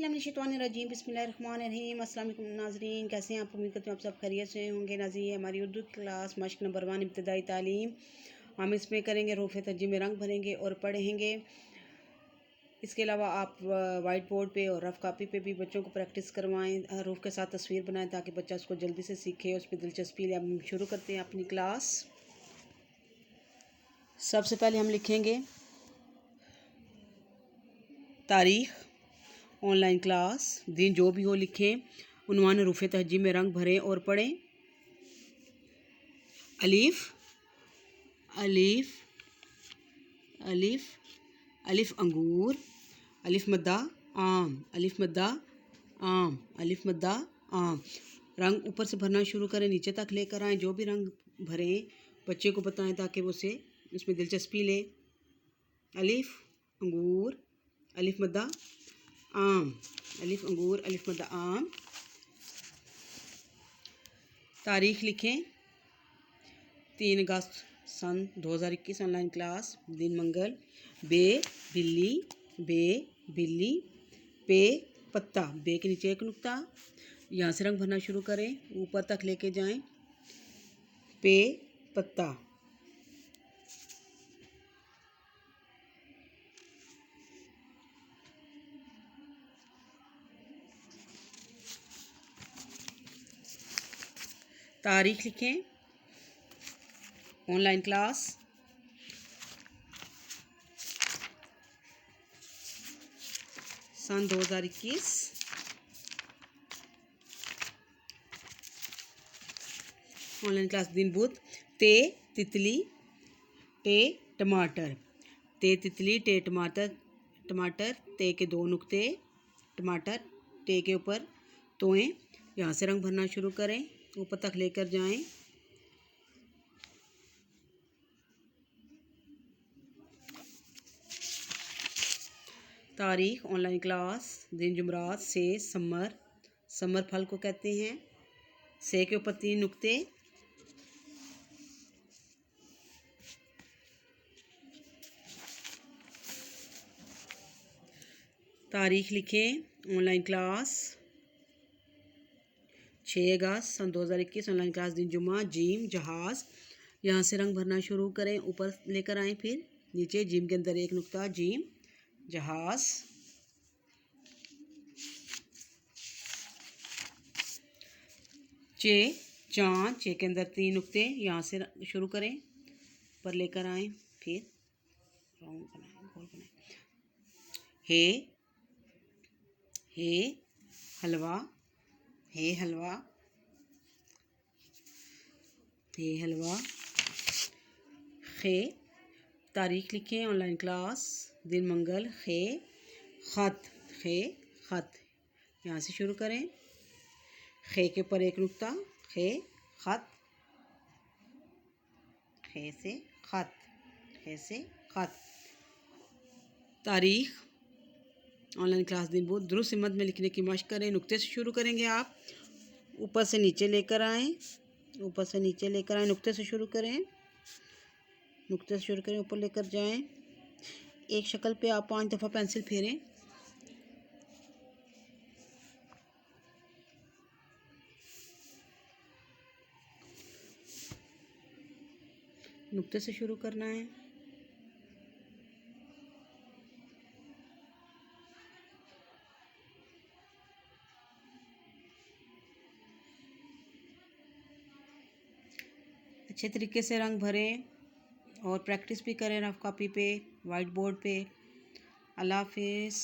औज़ुबिल्लाहिमिनश्शैतानिर्रजीम बिस्मिल्लाहिर्रहमानिर्रहीम। अस्सलाम वालेकुम नाज़रीन, कैसे हैं आप? उम्मीद करती हूँ आप सब खैरियत से होंगे। नाज़रीन, हमारी उर्दू क्लास मश्क नंबर 1 इब्तिदाई तालीम, हम इसमें करेंगे रूफ़ तर्जीम में रंग भरेंगे और पढ़ेंगे। इसके अलावा आप वाइट बोर्ड पे और रफ़ कापी पे भी बच्चों को प्रैक्टिस करवाएं, रूफ़ के साथ तस्वीर बनाएं ताकि बच्चा उसको जल्दी से सीखे, उस पर दिलचस्पी ले। हम शुरू करते हैं अपनी क्लास। सबसे पहले हम लिखेंगे तारीख़, ऑनलाइन क्लास, दिन जो भी हो लिखें। उन्वान रूफ़ तहजीब में रंग भरें और पढ़ें। अलीफ अलीफ अलिफ अलिफ अंगूर, अलिफ मद्दा आम, अलिफ मद्दा आम, अलिफ मद्दा आम। रंग ऊपर से भरना शुरू करें, नीचे तक लेकर आएँ। जो भी रंग भरें बच्चे को बताएं ताकि वो उसे उसमें दिलचस्पी ले। अलिफ अंगूर, अलिफ मद्दा आम, अलिफ अंगूर, अलिफ मद्दा आम। तारीख़ लिखें 3 अगस्त सन 2021। ऑनलाइन क्लास, दिन मंगल। बे बिल्ली, बे बिल्ली। पे पत्ता, बे के नीचे एक नुक्ता। यहाँ से रंग भरना शुरू करें, ऊपर तक लेके जाएं। पे पत्ता। तारीख़ लिखें, ऑनलाइन क्लास, सन 2021। ऑनलाइन क्लास, दिन बुध। ते तितली, टे टमाटर, ते तितली, टे टमाटर, टमाटर, ते के 2 नुक्ते, टमाटर, टे के ऊपर तोएं। यहाँ से रंग भरना शुरू करें, ऊपर तक लेकर जाएं। तारीख़, ऑनलाइन क्लास, दिन जुमरात। से समर, समर फल को कहते हैं। से के ऊपर 3 नुक्ते। तारीख़ लिखें, ऑनलाइन क्लास 6 अगस्त सन 2021। ऑनलाइन क्लास, दिन जुम्मा। जीम जहाज़, यहाँ से रंग भरना शुरू करें, ऊपर लेकर आएँ, फिर नीचे जीम के अंदर एक नुक्ता। जीम जहाज़। चे चाँद, चे के अंदर 3 नुक्ते, यहाँ से शुरू करें, ऊपर लेकर आएँ, फिर राउंड बनाएं, गोल बनाएं। हे हलवा, हे हलवा, हे हलवा। खे, तारीख़ लिखें, ऑनलाइन क्लास, दिन मंगल। खे ख़त, खे ख़त, यहाँ से शुरू करें, खे के ऊपर एक नुक्ता। खे ख़त, खे से ख़त, खे से ख़त। तारीख़, ऑनलाइन क्लास, दिन बुध। दुरुस्त सिमत में लिखने की मशक करें, नुक्ते से शुरू करेंगे आप, ऊपर से नीचे लेकर आएँ, ऊपर से नीचे लेकर आएँ, नुक्ते से शुरू करें, नुक्ते से शुरू करें, ऊपर लेकर जाएं। एक शक्ल पे आप 5 दफ़ा पेंसिल फेरें। नुक्ते से शुरू करना है। अच्छे तरीके से रंग भरें और प्रैक्टिस भी करें रफ कॉपी पे, वाइट बोर्ड पे। अल्लाह हाफिज़।